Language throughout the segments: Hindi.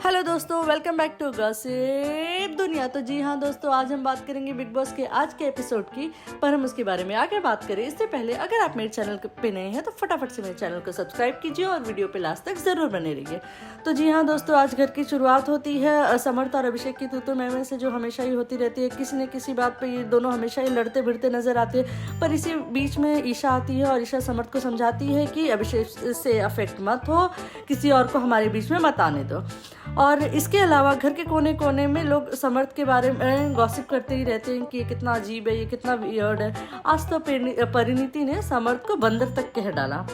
हेलो दोस्तों, वेलकम बैक टू गॉसिप दुनिया। तो जी हाँ दोस्तों, आज हम बात करेंगे बिग बॉस के आज के एपिसोड की। पर हम उसके बारे में आगे बात करें इससे पहले अगर आप मेरे चैनल पे नए हैं तो फटाफट से मेरे चैनल को सब्सक्राइब कीजिए और वीडियो पे लास्ट तक जरूर बने रहिए। तो जी हाँ दोस्तों, आज घर की शुरुआत होती है समर्थ और अभिषेक की तू मैं से, जो हमेशा ही होती रहती है। किसी न किसी बात पर ये दोनों हमेशा ही लड़ते भिड़ते नजर आते हैं। पर इसी बीच में ईशा आती है और ईशा समर्थ को समझाती है कि अभिषेक से अफेक्ट मत हो, किसी और को हमारे बीच में मत आने दो। और इसके अलावा घर के कोने कोने में लोग समर्थ के बारे में गॉसिप करते ही रहते हैं कि ये कितना अजीब है, ये कितना वियर्ड है। आज तो परिणीति ने समर्थ को बंदर तक कह डाला।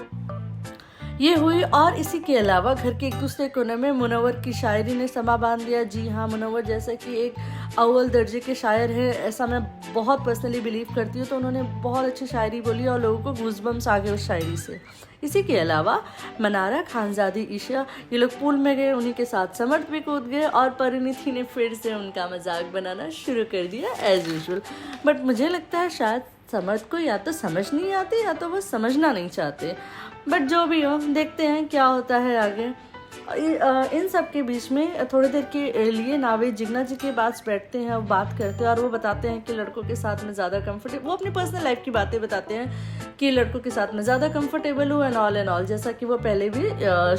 ये हुई। और इसी के अलावा घर के एक दूसरे कोने में मुनव्वर की शायरी ने समा बांध दिया। जी हाँ, मुनव्वर जैसे कि एक अव्वल दर्जे के शायर है, ऐसा मैं बहुत पर्सनली बिलीव करती हूँ। तो उन्होंने बहुत अच्छी शायरी बोली और लोगों को गूज़बम्स आ गए उस शायरी से। इसी के अलावा मनारा, खानजादी, ईशा ये लोग पूल में गए, उन्हीं के साथ समर्थ भी कूद गए और परिणीति ने फिर से उनका मजाक बनाना शुरू कर दिया एज यूजुअल। बट मुझे लगता है शायद समर्थ को या तो समझ नहीं आती या तो वो समझना नहीं चाहते। बट जो भी हो, देखते हैं क्या होता है आगे। इन सब के बीच में थोड़ी देर के लिए नावेद जिग्ना जी के पास बैठते हैं और बात करते हैं। और वो बताते हैं कि लड़कों के साथ में ज़्यादा कंफर्टेबल, वो अपनी पर्सनल लाइफ की बातें बताते हैं कि लड़कों के साथ में ज़्यादा कंफर्टेबल हूँ एंड ऑल, जैसा कि वो पहले भी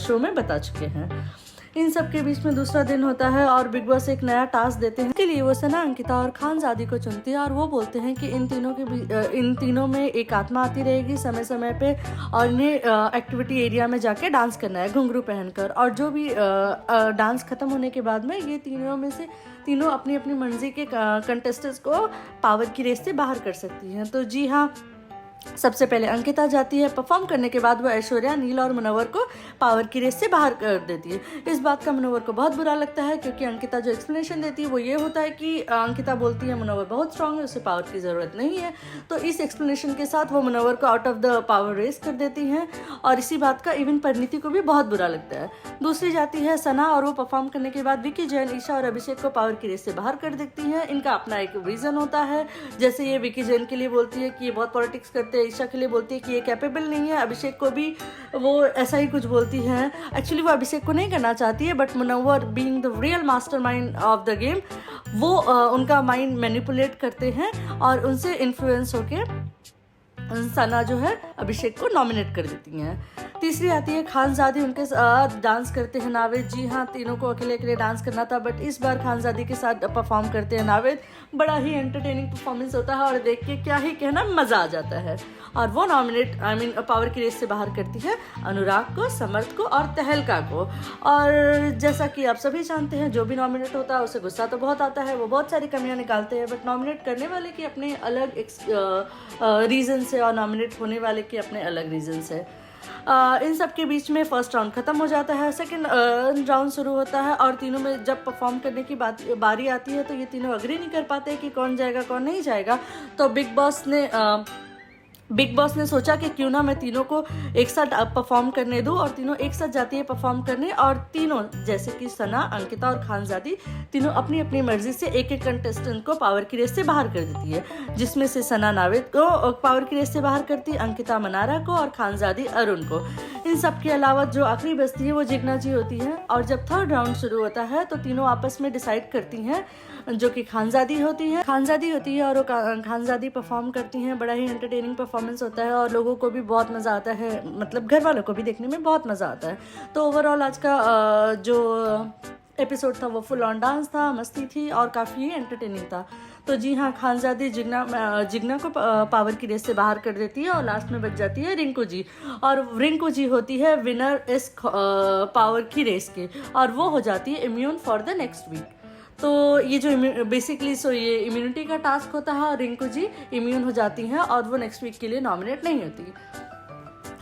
शो में बता चुके हैं। इन सब के बीच में दूसरा दिन होता है और बिग बॉस एक नया टास्क देते हैं। इसके लिए वो सना, अंकिता और खानजादी को चुनती है और वो बोलते हैं कि इन तीनों में एक आत्मा आती रहेगी समय समय पे और इन्हें एक्टिविटी एरिया में जाके डांस करना है घुंघरू पहनकर। और जो भी डांस खत्म होने के बाद में ये तीनों में से तीनों अपनी अपनी मर्जी के कंटेस्टेंट्स को पावर की रेस से बाहर कर सकती हैं। तो जी हाँ, सबसे पहले अंकिता जाती है। परफॉर्म करने के बाद वो ऐश्वर्या, नील और मुनव्वर को पावर की रेस से बाहर कर देती है। इस बात का मुनव्वर को बहुत बुरा लगता है क्योंकि अंकिता जो एक्सप्लेनेशन देती है वो ये होता है कि अंकिता बोलती है मुनव्वर बहुत स्ट्रांग है, उसे पावर की ज़रूरत नहीं है। तो इस एक्सप्लेनेशन के साथ वो मुनव्वर को out of the power race कर देती हैं और इसी बात का इवन परिणीति को भी बहुत बुरा लगता है। दूसरी जाती है सना और वो परफॉर्म करने के बाद विकी, जैन, ईशा और अभिषेक को पावर की रेस से बाहर कर देती हैं। इनका अपना एक रीज़न होता है, जैसे ये विकी जैन के लिए बोलती है कि ये बहुत पॉलिटिक्स करते, ईशा के लिए बोलती है कि ये कैपेबल नहीं है, अभिषेक को भी वो ऐसा ही कुछ बोलती है। एक्चुअली वो अभिषेक को नहीं करना चाहती है, but Munawar being the real mastermind of the game, वो उनका माइंड मैनिपुलेट करते हैं और उनसे इन्फ्लुएंस होके सना जो है अभिषेक को नॉमिनेट कर देती हैं। तीसरी आती है खानजादी, उनके साथ डांस करते हैं नावेद। जी हाँ, तीनों को अकेले अकेले डांस करना था बट इस बार खानजादी के साथ परफॉर्म करते हैं नावेद। बड़ा ही एंटरटेनिंग परफॉर्मेंस होता है और देख के क्या ही कहना, मज़ा आ जाता है। और वो नॉमिनेट पावर की रेस से बाहर करती है अनुराग को, समर्थ को और तहलका को। और जैसा कि आप सभी जानते हैं, जो भी नॉमिनेट होता है उसे गुस्सा तो बहुत आता है, वो बहुत सारी कमियां निकालते हैं, बट नॉमिनेट करने वाले के अपने अलग रीजंस है और नॉमिनेट होने वाले के अपने अलग रीजंस है। इन सब के बीच में फर्स्ट राउंड खत्म हो जाता है, सेकंड राउंड शुरू होता है और तीनों में जब परफॉर्म करने की बारी आती है तो ये तीनों अग्री नहीं कर पाते कि कौन जाएगा कौन नहीं जाएगा। तो बिग बॉस ने सोचा कि क्यों ना मैं तीनों को एक साथ परफॉर्म करने दूं और तीनों एक साथ जाती है परफॉर्म करने। और तीनों जैसे कि सना, अंकिता और खानजादी तीनों अपनी अपनी मर्जी से एक एक कंटेस्टेंट को पावर की रेस से बाहर कर देती है, जिसमें से सना नावेद को पावर की रेस से बाहर करती, अंकिता मनारा को और खानजादी अरुण को। इन सब के अलावा जो आखिरी बचती है वो जिग्ना जी होती है। और जब थर्ड राउंड शुरू होता है तो तीनों आपस में डिसाइड करती हैं, जो कि खानजादी होती है और वो खानजादी परफॉर्म करती हैं। बड़ा ही एंटरटेनिंग परफॉर्मेंस होता है और लोगों को भी बहुत मज़ा आता है, मतलब घर वालों को भी देखने में बहुत मज़ा आता है। तो ओवरऑल आज का जो एपिसोड था वो फुल ऑन डांस था, मस्ती थी और काफ़ी एंटरटेनिंग था। तो जी हाँ, खानजादी जिग्ना को पावर की रेस से बाहर कर देती है और लास्ट में बच जाती है रिंकू जी। और रिंकू जी होती है विनर इस पावर की रेस के और वो हो जाती है immune for the next week. तो ये जो बेसिकली ये इम्यूनिटी का टास्क होता है और रिंकू जी इम्यून हो जाती हैं और वो नेक्स्ट वीक के लिए नॉमिनेट नहीं होती।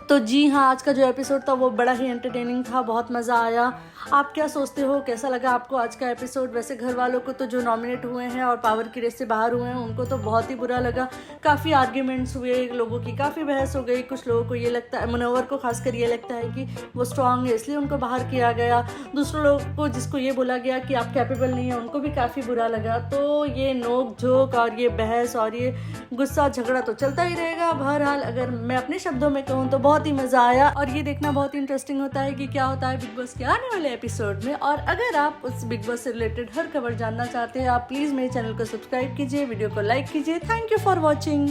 तो जी हाँ, आज का जो एपिसोड था वो बड़ा ही एंटरटेनिंग था, बहुत मज़ा आया। आप क्या सोचते हो, कैसा लगा आपको आज का एपिसोड? वैसे घर वालों को तो जो नॉमिनेट हुए हैं और पावर की रेस से बाहर हुए हैं उनको तो बहुत ही बुरा लगा। काफ़ी आर्ग्यूमेंट्स हुए, लोगों की काफ़ी बहस हो गई। कुछ लोगों को ये लगता है, मुनव्वर को खासकर ये लगता है कि वो स्ट्रांग है इसलिए उनको बाहर किया गया। दूसरे लोगों को जिसको ये बोला गया कि आप कैपेबल नहीं है, उनको भी काफ़ी बुरा लगा। तो ये नोक झोंक और ये बहस और ये गुस्सा झगड़ा तो चलता ही रहेगा। बहरहाल अगर मैं अपने शब्दों में कहूँ तो बहुत ही मज़ा आया और ये देखना बहुत इंटरेस्टिंग होता है कि क्या होता है बिग बॉस के आने वाले अगले एपिसोड में। और अगर आप उस बिग बॉस से रिलेटेड हर खबर जानना चाहते हैं, आप प्लीज़ मेरे चैनल को सब्सक्राइब कीजिए, वीडियो को लाइक कीजिए। Thank you for watching.